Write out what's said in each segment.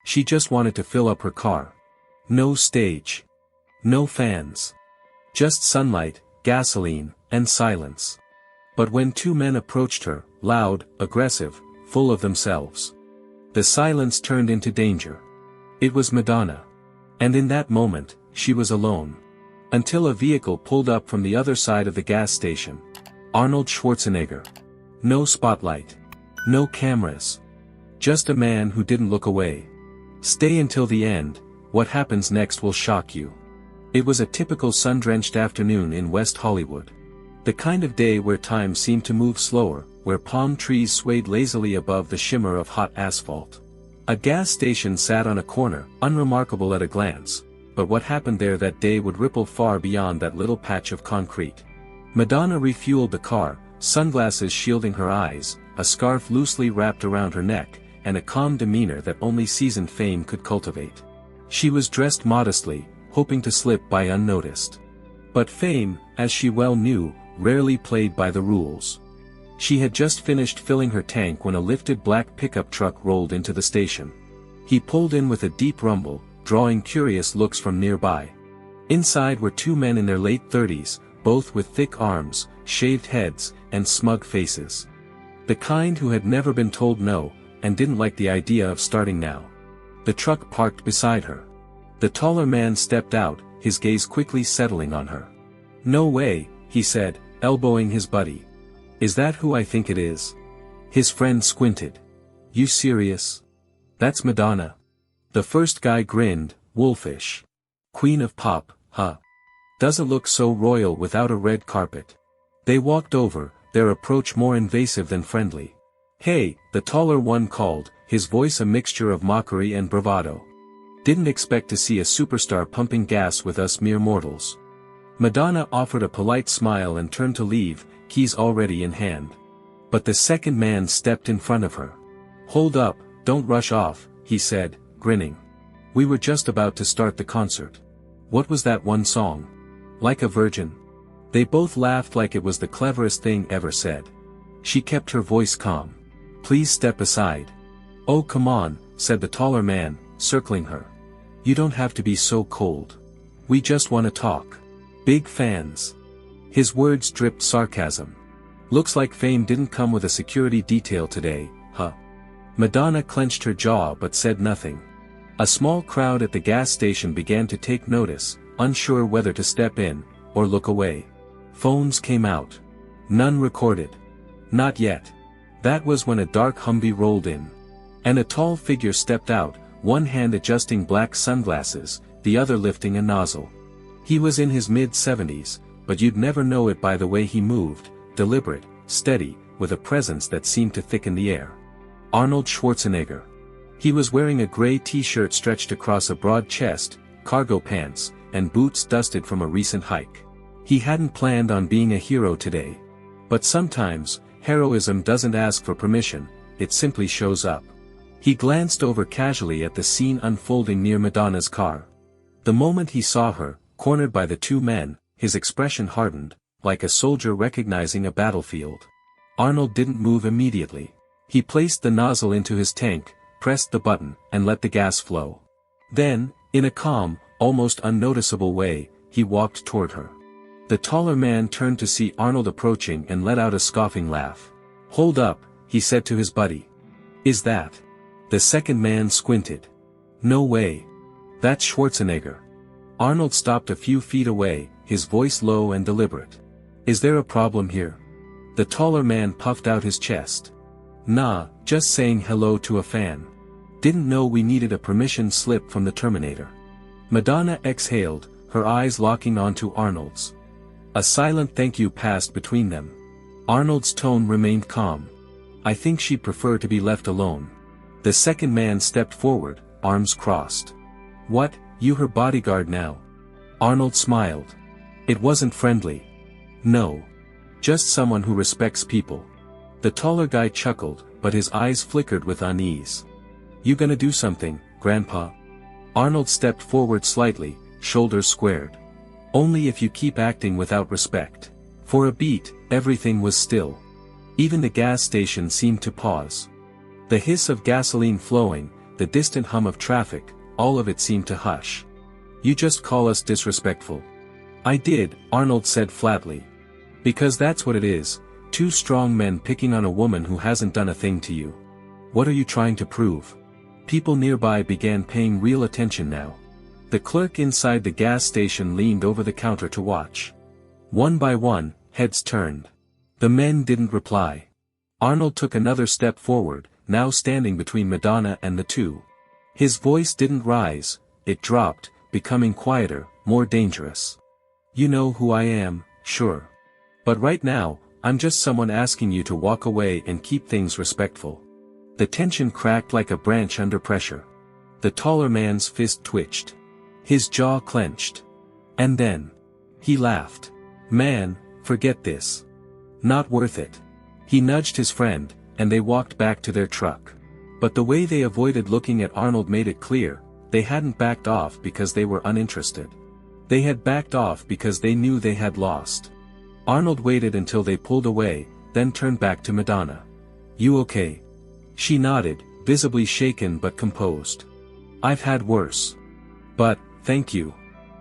She just wanted to fill up her car. No stage. No fans. Just sunlight, gasoline, and silence. But when two men approached her, loud, aggressive, full of themselves, the silence turned into danger. It was Madonna. And in that moment, she was alone. Until a vehicle pulled up from the other side of the gas station. Arnold Schwarzenegger. No spotlight. No cameras. Just a man who didn't look away. Stay until the end, what happens next will shock you. It was a typical sun-drenched afternoon in West Hollywood. The kind of day where time seemed to move slower, where palm trees swayed lazily above the shimmer of hot asphalt. A gas station sat on a corner, unremarkable at a glance, but what happened there that day would ripple far beyond that little patch of concrete. Madonna refueled the car, sunglasses shielding her eyes, a scarf loosely wrapped around her neck, and a calm demeanor that only seasoned fame could cultivate. She was dressed modestly, hoping to slip by unnoticed. But fame, as she well knew, rarely played by the rules. She had just finished filling her tank when a lifted black pickup truck rolled into the station. He pulled in with a deep rumble, drawing curious looks from nearby. Inside were two men in their late 30s, both with thick arms, shaved heads, and smug faces. The kind who had never been told no, and didn't like the idea of starting now. The truck parked beside her. The taller man stepped out, his gaze quickly settling on her. "No way," he said, elbowing his buddy. "Is that who I think it is?" His friend squinted. "You serious? That's Madonna." The first guy grinned, wolfish. "Queen of pop, huh? Doesn't look so royal without a red carpet." They walked over, their approach more invasive than friendly. "Hey," the taller one called, his voice a mixture of mockery and bravado. "Didn't expect to see a superstar pumping gas with us mere mortals." Madonna offered a polite smile and turned to leave, keys already in hand. But the second man stepped in front of her. "Hold up, don't rush off," he said, grinning. "We were just about to start the concert. What was that one song? Like a Virgin?" They both laughed like it was the cleverest thing ever said. She kept her voice calm. "Please step aside." "Oh come on," said the taller man, circling her. "You don't have to be so cold. We just want to talk. Big fans." His words dripped sarcasm. "Looks like fame didn't come with a security detail today, huh?" Madonna clenched her jaw but said nothing. A small crowd at the gas station began to take notice, unsure whether to step in, or look away. Phones came out. None recorded. Not yet. That was when a dark Humvee rolled in. And a tall figure stepped out, one hand adjusting black sunglasses, the other lifting a nozzle. He was in his mid-70s, but you'd never know it by the way he moved, deliberate, steady, with a presence that seemed to thicken the air. Arnold Schwarzenegger. He was wearing a gray t-shirt stretched across a broad chest, cargo pants, and boots dusted from a recent hike. He hadn't planned on being a hero today. But sometimes, heroism doesn't ask for permission, it simply shows up. He glanced over casually at the scene unfolding near Madonna's car. The moment he saw her, cornered by the two men, his expression hardened, like a soldier recognizing a battlefield. Arnold didn't move immediately. He placed the nozzle into his tank, pressed the button, and let the gas flow. Then, in a calm, almost unnoticeable way, he walked toward her. The taller man turned to see Arnold approaching and let out a scoffing laugh. "Hold up," he said to his buddy. "Is that?" The second man squinted. "No way. That's Schwarzenegger." Arnold stopped a few feet away, his voice low and deliberate. "Is there a problem here?" The taller man puffed out his chest. "Nah, just saying hello to a fan. Didn't know we needed a permission slip from the Terminator." Madonna exhaled, her eyes locking onto Arnold's. A silent thank you passed between them. Arnold's tone remained calm. "I think she'd prefer to be left alone." The second man stepped forward, arms crossed. "What, you her bodyguard now?" Arnold smiled. It wasn't friendly. "No. Just someone who respects people." The taller guy chuckled, but his eyes flickered with unease. "You gonna do something, Grandpa?" Arnold stepped forward slightly, shoulders squared. "Only if you keep acting without respect." For a beat, everything was still. Even the gas station seemed to pause. The hiss of gasoline flowing, the distant hum of traffic, all of it seemed to hush. You just call us disrespectful. I did, Arnold said flatly. Because that's what it is, two strong men picking on a woman who hasn't done a thing to you. What are you trying to prove? People nearby began paying real attention now. The clerk inside the gas station leaned over the counter to watch. One by one, heads turned. The men didn't reply. Arnold took another step forward, now standing between Madonna and the two. His voice didn't rise, it dropped, becoming quieter, more dangerous. You know who I am, sure. But right now, I'm just someone asking you to walk away and keep things respectful. The tension cracked like a branch under pressure. The taller man's fist twitched. His jaw clenched. And then, he laughed. Man, forget this. Not worth it. He nudged his friend, and they walked back to their truck. But the way they avoided looking at Arnold made it clear, they hadn't backed off because they were uninterested. They had backed off because they knew they had lost. Arnold waited until they pulled away, then turned back to Madonna. You okay? She nodded, visibly shaken but composed. I've had worse. But, thank you.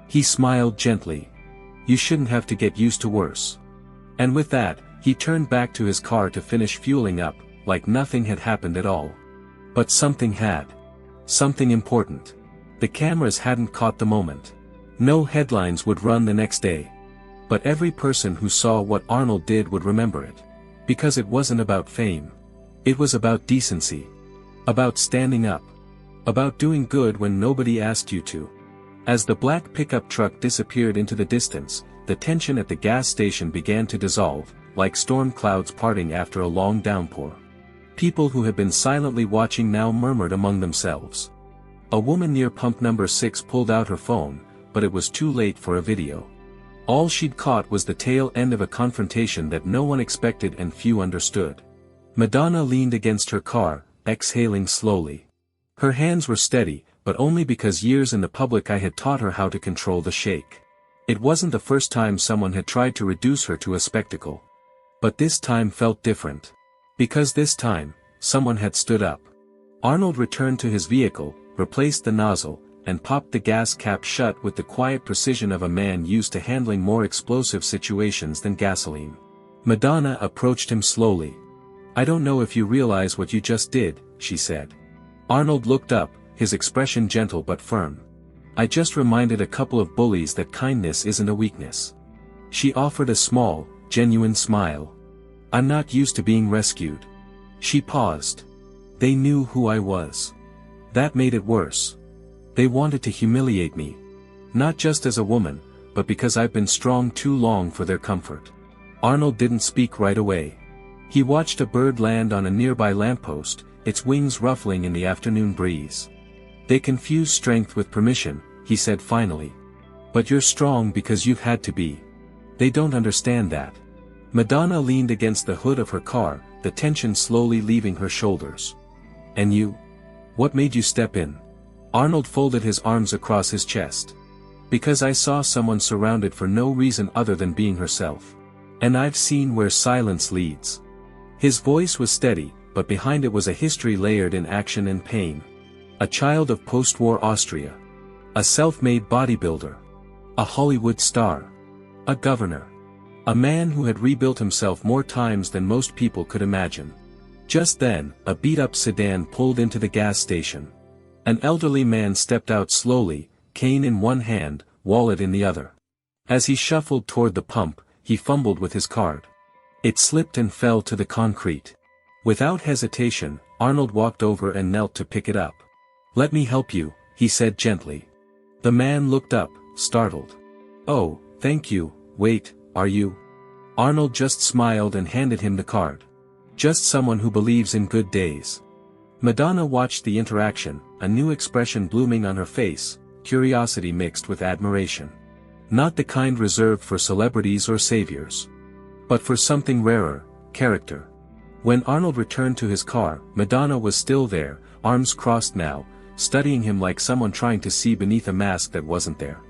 He smiled gently. You shouldn't have to get used to worse. And with that, he turned back to his car to finish fueling up, like nothing had happened at all. But something had. Something important. The cameras hadn't caught the moment. No headlines would run the next day. But every person who saw what Arnold did would remember it. Because it wasn't about fame. It was about decency. About standing up. About doing good when nobody asked you to. As the black pickup truck disappeared into the distance, the tension at the gas station began to dissolve, like storm clouds parting after a long downpour. People who had been silently watching now murmured among themselves. A woman near pump number 6 pulled out her phone, but it was too late for a video. All she'd caught was the tail end of a confrontation that no one expected and few understood. Madonna leaned against her car, exhaling slowly. Her hands were steady, but only because years in the public eye had taught her how to control the shake. It wasn't the first time someone had tried to reduce her to a spectacle. But this time felt different. Because this time, someone had stood up. Arnold returned to his vehicle, replaced the nozzle, and popped the gas cap shut with the quiet precision of a man used to handling more explosive situations than gasoline. Madonna approached him slowly. I don't know if you realize what you just did, she said. Arnold looked up, his expression gentle but firm. I just reminded a couple of bullies that kindness isn't a weakness. She offered a small, genuine smile. I'm not used to being rescued. She paused. They knew who I was. That made it worse. They wanted to humiliate me. Not just as a woman, but because I've been strong too long for their comfort. Arnold didn't speak right away. He watched a bird land on a nearby lamppost, its wings ruffling in the afternoon breeze. They confuse strength with permission, he said finally. But you're strong because you've had to be. They don't understand that. Madonna leaned against the hood of her car, the tension slowly leaving her shoulders. And you? What made you step in? Arnold folded his arms across his chest. Because I saw someone surrounded for no reason other than being herself. And I've seen where silence leads. His voice was steady, but behind it was a history layered in action and pain. A child of post-war Austria. A self-made bodybuilder. A Hollywood star. A governor. A man who had rebuilt himself more times than most people could imagine. Just then, a beat-up sedan pulled into the gas station. An elderly man stepped out slowly, cane in one hand, wallet in the other. As he shuffled toward the pump, he fumbled with his card. It slipped and fell to the concrete. Without hesitation, Arnold walked over and knelt to pick it up. Let me help you, he said gently. The man looked up, startled. Oh, thank you, wait, are you? Arnold just smiled and handed him the card. Just someone who believes in good days. Madonna watched the interaction, a new expression blooming on her face, curiosity mixed with admiration. Not the kind reserved for celebrities or saviors. But for something rarer, character. When Arnold returned to his car, Madonna was still there, arms crossed now, studying him like someone trying to see beneath a mask that wasn't there.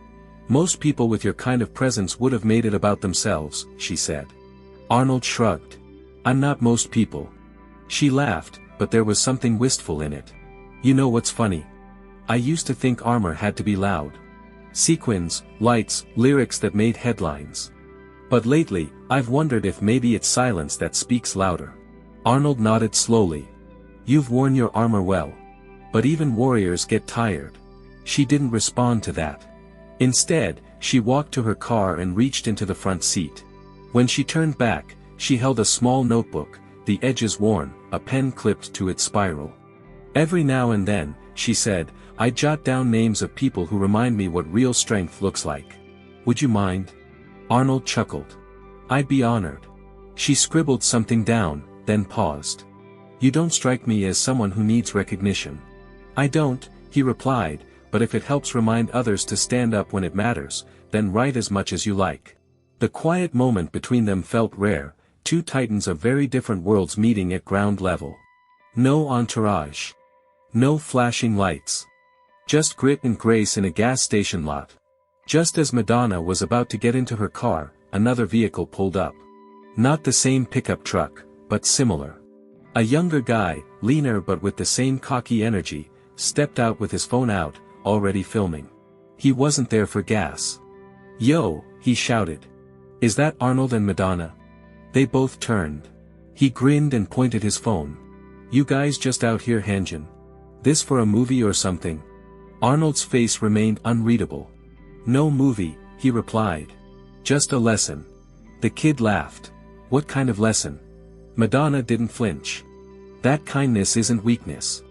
Most people with your kind of presence would have made it about themselves, she said. Arnold shrugged. I'm not most people. She laughed, but there was something wistful in it. You know what's funny? I used to think armor had to be loud. Sequins, lights, lyrics that made headlines. But lately, I've wondered if maybe it's silence that speaks louder. Arnold nodded slowly. You've worn your armor well. But even warriors get tired. She didn't respond to that. Instead, she walked to her car and reached into the front seat. When she turned back, she held a small notebook, the edges worn, a pen clipped to its spiral. Every now and then, she said, I jot down names of people who remind me what real strength looks like. Would you mind? Arnold chuckled. I'd be honored. She scribbled something down, then paused. You don't strike me as someone who needs recognition. I don't, he replied, but if it helps remind others to stand up when it matters, then write as much as you like. The quiet moment between them felt rare, two titans of very different worlds meeting at ground level. No entourage. No flashing lights. Just grit and grace in a gas station lot. Just as Madonna was about to get into her car, another vehicle pulled up. Not the same pickup truck, but similar. A younger guy, leaner but with the same cocky energy, stepped out with his phone out, already filming. He wasn't there for gas. Yo, he shouted. Is that Arnold and Madonna? They both turned. He grinned and pointed his phone. You guys just out here hangin'? This for a movie or something? Arnold's face remained unreadable. No movie, he replied. Just a lesson. The kid laughed. What kind of lesson? Madonna didn't flinch. That kindness isn't weakness.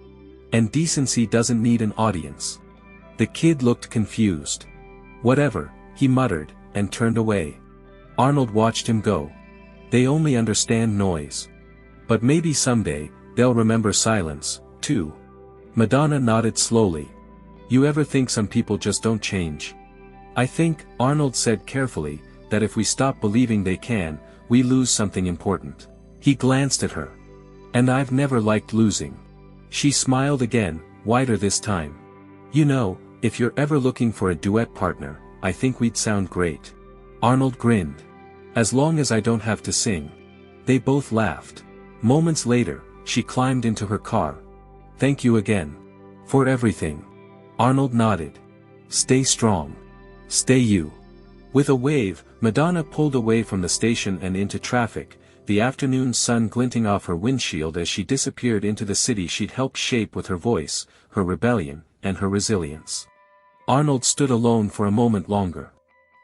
And decency doesn't need an audience. The kid looked confused. Whatever, he muttered, and turned away. Arnold watched him go. They only understand noise. But maybe someday, they'll remember silence, too. Madonna nodded slowly. You ever think some people just don't change? I think, Arnold said carefully, that if we stop believing they can, we lose something important. He glanced at her. And I've never liked losing. She smiled again, wider this time. You know, if you're ever looking for a duet partner, I think we'd sound great. Arnold grinned. As long as I don't have to sing. They both laughed. Moments later, she climbed into her car. Thank you again. For everything. Arnold nodded. Stay strong. Stay you. With a wave, Madonna pulled away from the station and into traffic, the afternoon sun glinting off her windshield as she disappeared into the city she'd helped shape with her voice, her rebellion, and her resilience. Arnold stood alone for a moment longer.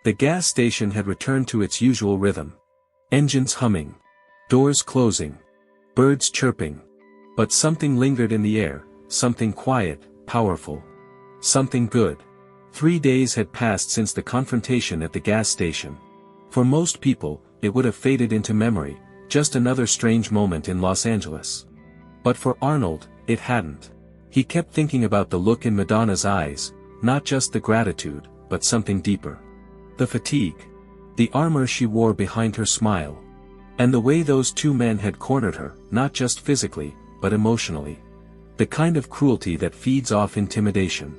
The gas station had returned to its usual rhythm. Engines humming. Doors closing. Birds chirping. But something lingered in the air, something quiet, powerful. Something good. 3 days had passed since the confrontation at the gas station. For most people, it would have faded into memory, just another strange moment in Los Angeles. But for Arnold, it hadn't. He kept thinking about the look in Madonna's eyes, not just the gratitude, but something deeper. The fatigue. The armor she wore behind her smile. And the way those two men had cornered her, not just physically, but emotionally. The kind of cruelty that feeds off intimidation.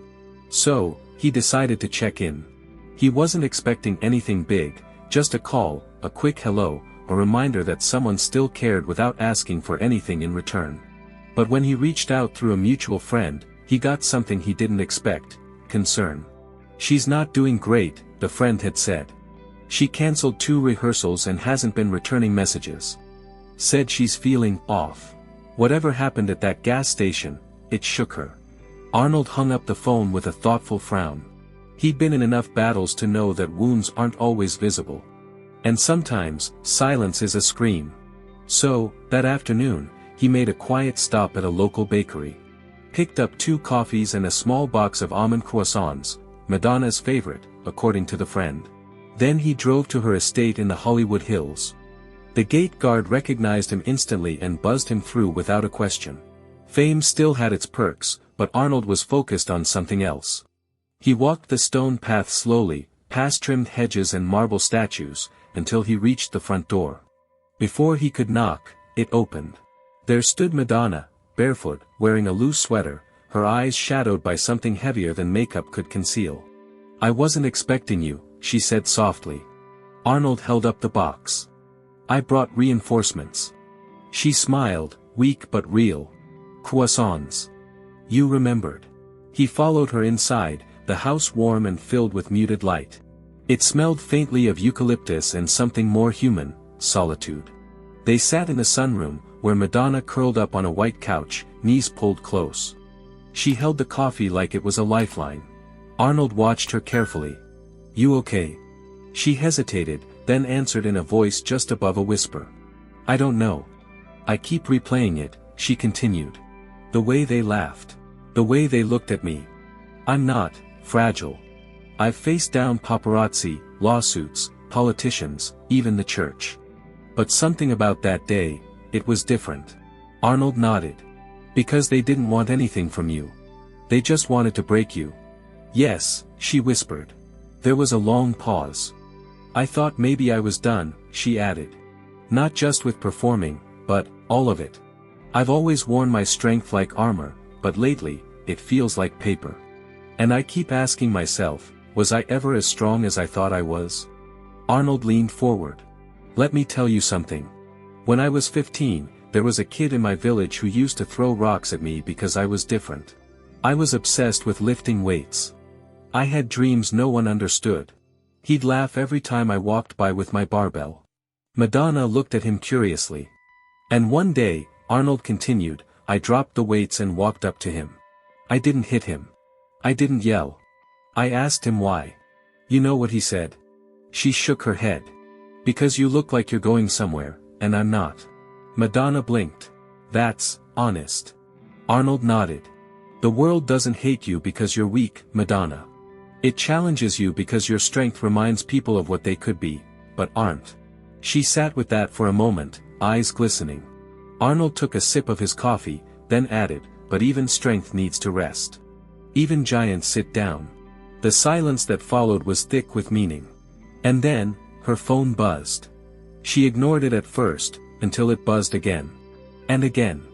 So, he decided to check in. He wasn't expecting anything big, just a call, a quick hello, a reminder that someone still cared without asking for anything in return. But when he reached out through a mutual friend, he got something he didn't expect: concern. She's not doing great, the friend had said. She canceled 2 rehearsals and hasn't been returning messages. Said she's feeling off. Whatever happened at that gas station, it shook her. Arnold hung up the phone with a thoughtful frown. He'd been in enough battles to know that wounds aren't always visible. And sometimes, silence is a scream. So, that afternoon, he made a quiet stop at a local bakery. Picked up 2 coffees and a small box of almond croissants, Madonna's favorite, according to the friend. Then he drove to her estate in the Hollywood Hills. The gate guard recognized him instantly and buzzed him through without a question. Fame still had its perks, but Arnold was focused on something else. He walked the stone path slowly, past trimmed hedges and marble statues, until he reached the front door. Before he could knock, it opened. There stood Madonna, barefoot, wearing a loose sweater, her eyes shadowed by something heavier than makeup could conceal. "I wasn't expecting you," she said softly. Arnold held up the box. "I brought reinforcements." She smiled, weak but real. "Croissants. You remembered. He followed her inside, the house warm and filled with muted light. It smelled faintly of eucalyptus and something more human, solitude. They sat in the sunroom, where Madonna curled up on a white couch, knees pulled close. She held the coffee like it was a lifeline. Arnold watched her carefully. You okay? She hesitated, then answered in a voice just above a whisper. I don't know. I keep replaying it, she continued. The way they laughed. The way they looked at me. I'm not fragile. I've faced down paparazzi, lawsuits, politicians, even the church. But something about that day, it was different. Arnold nodded. Because they didn't want anything from you. They just wanted to break you. Yes, she whispered. There was a long pause. I thought maybe I was done, she added. Not just with performing, but all of it. I've always worn my strength like armor, but lately, it feels like paper. And I keep asking myself, was I ever as strong as I thought I was? Arnold leaned forward. Let me tell you something. When I was 15, there was a kid in my village who used to throw rocks at me because I was different. I was obsessed with lifting weights. I had dreams no one understood. He'd laugh every time I walked by with my barbell. Madonna looked at him curiously. And one day, Arnold continued, I dropped the weights and walked up to him. I didn't hit him. I didn't yell. I asked him why. You know what he said? She shook her head. Because you look like you're going somewhere, and I'm not. Madonna blinked. That's honest. Arnold nodded. The world doesn't hate you because you're weak, Madonna. It challenges you because your strength reminds people of what they could be, but aren't. She sat with that for a moment, eyes glistening. Arnold took a sip of his coffee, then added, but even strength needs to rest. Even giants sit down. The silence that followed was thick with meaning. And then, her phone buzzed. She ignored it at first, until it buzzed again. And again.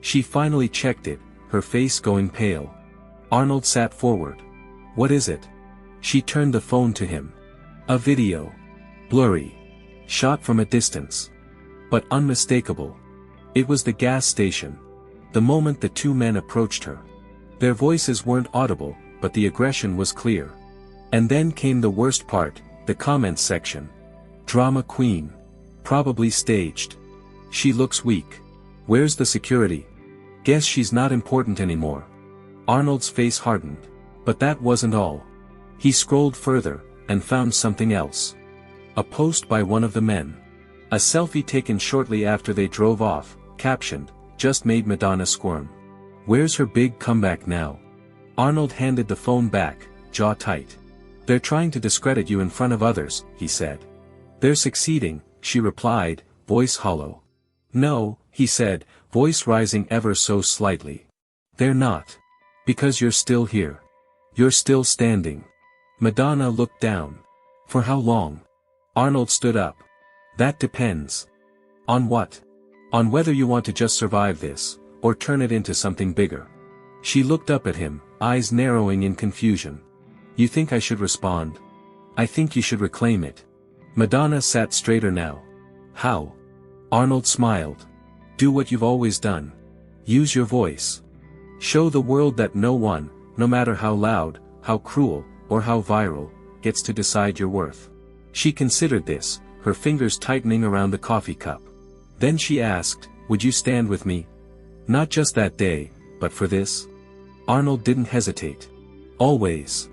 She finally checked it, her face going pale. Arnold sat forward. What is it? She turned the phone to him. A video. Blurry. Shot from a distance. But unmistakable. It was the gas station. The moment the two men approached her. Their voices weren't audible, but the aggression was clear. And then came the worst part, the comments section. Drama queen. Probably staged. She looks weak. Where's the security? Guess she's not important anymore. Arnold's face hardened. But that wasn't all. He scrolled further, and found something else. A post by one of the men. A selfie taken shortly after they drove off, captioned, just made Madonna squirm. Where's her big comeback now? Arnold handed the phone back, jaw tight. They're trying to discredit you in front of others, he said. They're succeeding, she replied, voice hollow. No, he said, voice rising ever so slightly. They're not. Because you're still here. You're still standing. Madonna looked down. For how long? Arnold stood up. That depends. On what? On whether you want to just survive this, or turn it into something bigger. She looked up at him, eyes narrowing in confusion. You think I should respond? I think you should reclaim it. Madonna sat straighter now. How? Arnold smiled. Do what you've always done. Use your voice. Show the world that no one, no matter how loud, how cruel, or how viral, gets to decide your worth. She considered this, her fingers tightening around the coffee cup. Then she asked, would you stand with me? Not just that day, but for this? Arnold didn't hesitate. Always.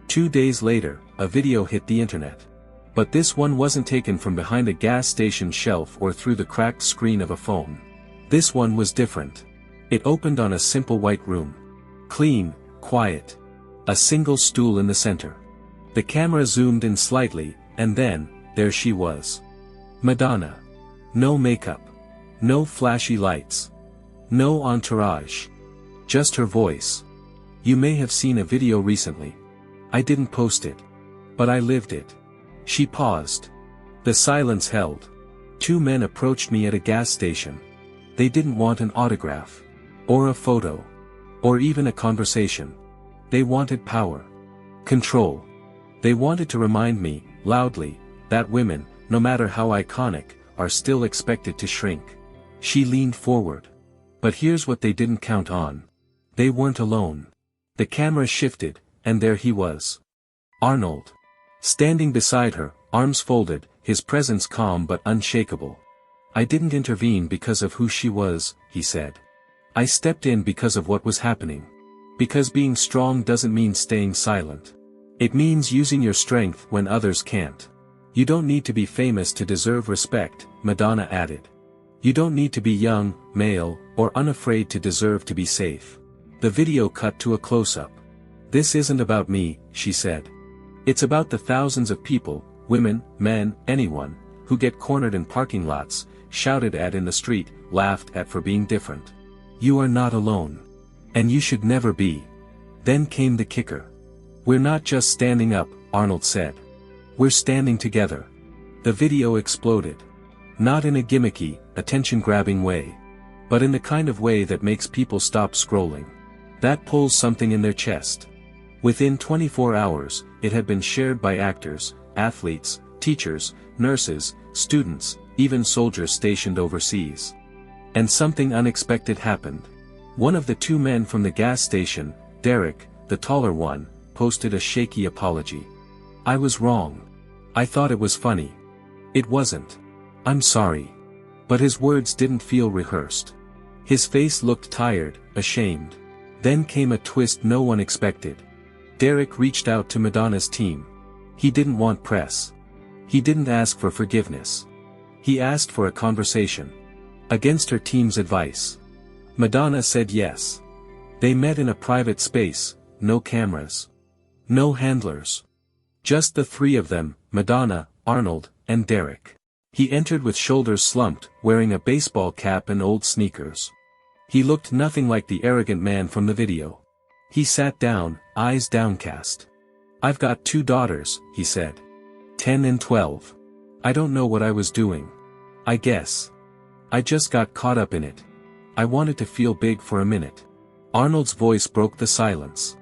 2 days later, a video hit the internet. But this one wasn't taken from behind a gas station shelf or through the cracked screen of a phone. This one was different. It opened on a simple white room. Clean, quiet. A single stool in the center. The camera zoomed in slightly, and then, there she was. Madonna. No makeup. No flashy lights. No entourage. Just her voice. You may have seen a video recently. I didn't post it. But I lived it. She paused. The silence held. 2 men approached me at a gas station. They didn't want an autograph. Or a photo. Or even a conversation. They wanted power. Control. They wanted to remind me, loudly, that women, no matter how iconic, are still expected to shrink. She leaned forward. But here's what they didn't count on. They weren't alone. The camera shifted, and there he was. Arnold. Standing beside her, arms folded, his presence calm but unshakable. "I didn't intervene because of who she was," he said. "I stepped in because of what was happening. Because being strong doesn't mean staying silent. It means using your strength when others can't. You don't need to be famous to deserve respect," Madonna added. "You don't need to be young, male, or unafraid to deserve to be safe." The video cut to a close-up. "This isn't about me," she said. "It's about the thousands of people, women, men, anyone, who get cornered in parking lots, shouted at in the street, laughed at for being different. You are not alone. And you should never be." Then came the kicker. "We're not just standing up," Arnold said. "We're standing together." The video exploded. Not in a gimmicky, attention-grabbing way. But in the kind of way that makes people stop scrolling. That pulls something in their chest. Within 24 hours, it had been shared by actors, athletes, teachers, nurses, students, even soldiers stationed overseas. And something unexpected happened. One of the two men from the gas station, Derek, the taller one, posted a shaky apology. "I was wrong. I thought it was funny. It wasn't. I'm sorry." But his words didn't feel rehearsed. His face looked tired, ashamed. Then came a twist no one expected. Derek reached out to Madonna's team. He didn't want press. He didn't ask for forgiveness. He asked for a conversation. Against her team's advice. Madonna said yes. They met in a private space, no cameras. No handlers. Just the three of them, Madonna, Arnold, and Derek. He entered with shoulders slumped, wearing a baseball cap and old sneakers. He looked nothing like the arrogant man from the video. He sat down, eyes downcast. "I've got 2 daughters," he said. 10 and 12. "I don't know what I was doing. I guess. I just got caught up in it. I wanted to feel big for a minute." Arnold's voice broke the silence.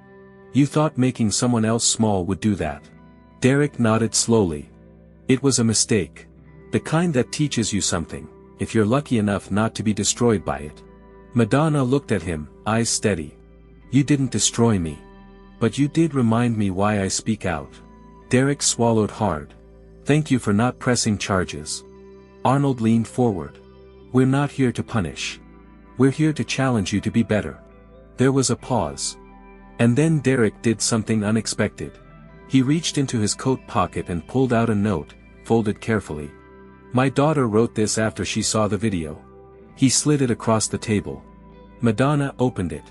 "You thought making someone else small would do that?" Derek nodded slowly. "It was a mistake. The kind that teaches you something, if you're lucky enough not to be destroyed by it." Madonna looked at him, eyes steady. "You didn't destroy me. But you did remind me why I speak out." Derek swallowed hard. "Thank you for not pressing charges." Arnold leaned forward. "We're not here to punish. We're here to challenge you to be better." There was a pause. And then Derek did something unexpected. He reached into his coat pocket and pulled out a note, folded carefully. "My daughter wrote this after she saw the video." He slid it across the table. Madonna opened it.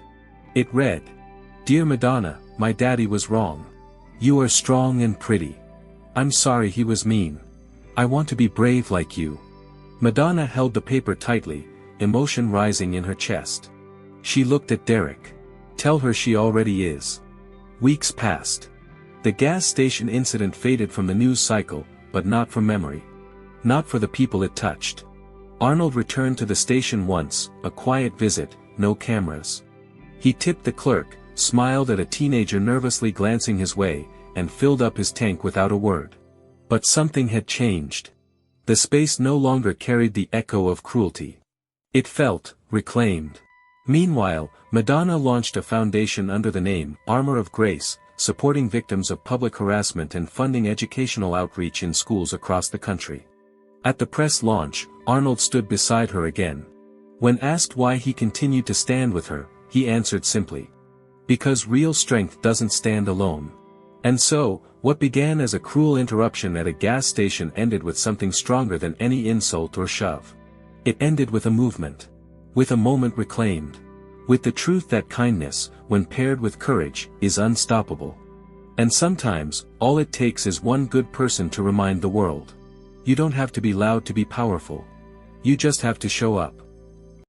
It read, "Dear Madonna, my daddy was wrong. You are strong and pretty. I'm sorry he was mean. I want to be brave like you." Madonna held the paper tightly, emotion rising in her chest. She looked at Derek. "Tell her she already is." Weeks passed. The gas station incident faded from the news cycle, but not from memory. Not for the people it touched. Arnold returned to the station once, a quiet visit, no cameras. He tipped the clerk, smiled at a teenager nervously glancing his way, and filled up his tank without a word. But something had changed. The space no longer carried the echo of cruelty. It felt reclaimed. Meanwhile, Madonna launched a foundation under the name Armor of Grace, supporting victims of public harassment and funding educational outreach in schools across the country. At the press launch, Arnold stood beside her again. When asked why he continued to stand with her, he answered simply. Because real strength doesn't stand alone. And so, what began as a cruel interruption at a gas station ended with something stronger than any insult or shove. It ended with a movement. With a moment reclaimed. With the truth that kindness, when paired with courage, is unstoppable. And sometimes, all it takes is one good person to remind the world. You don't have to be loud to be powerful. You just have to show up.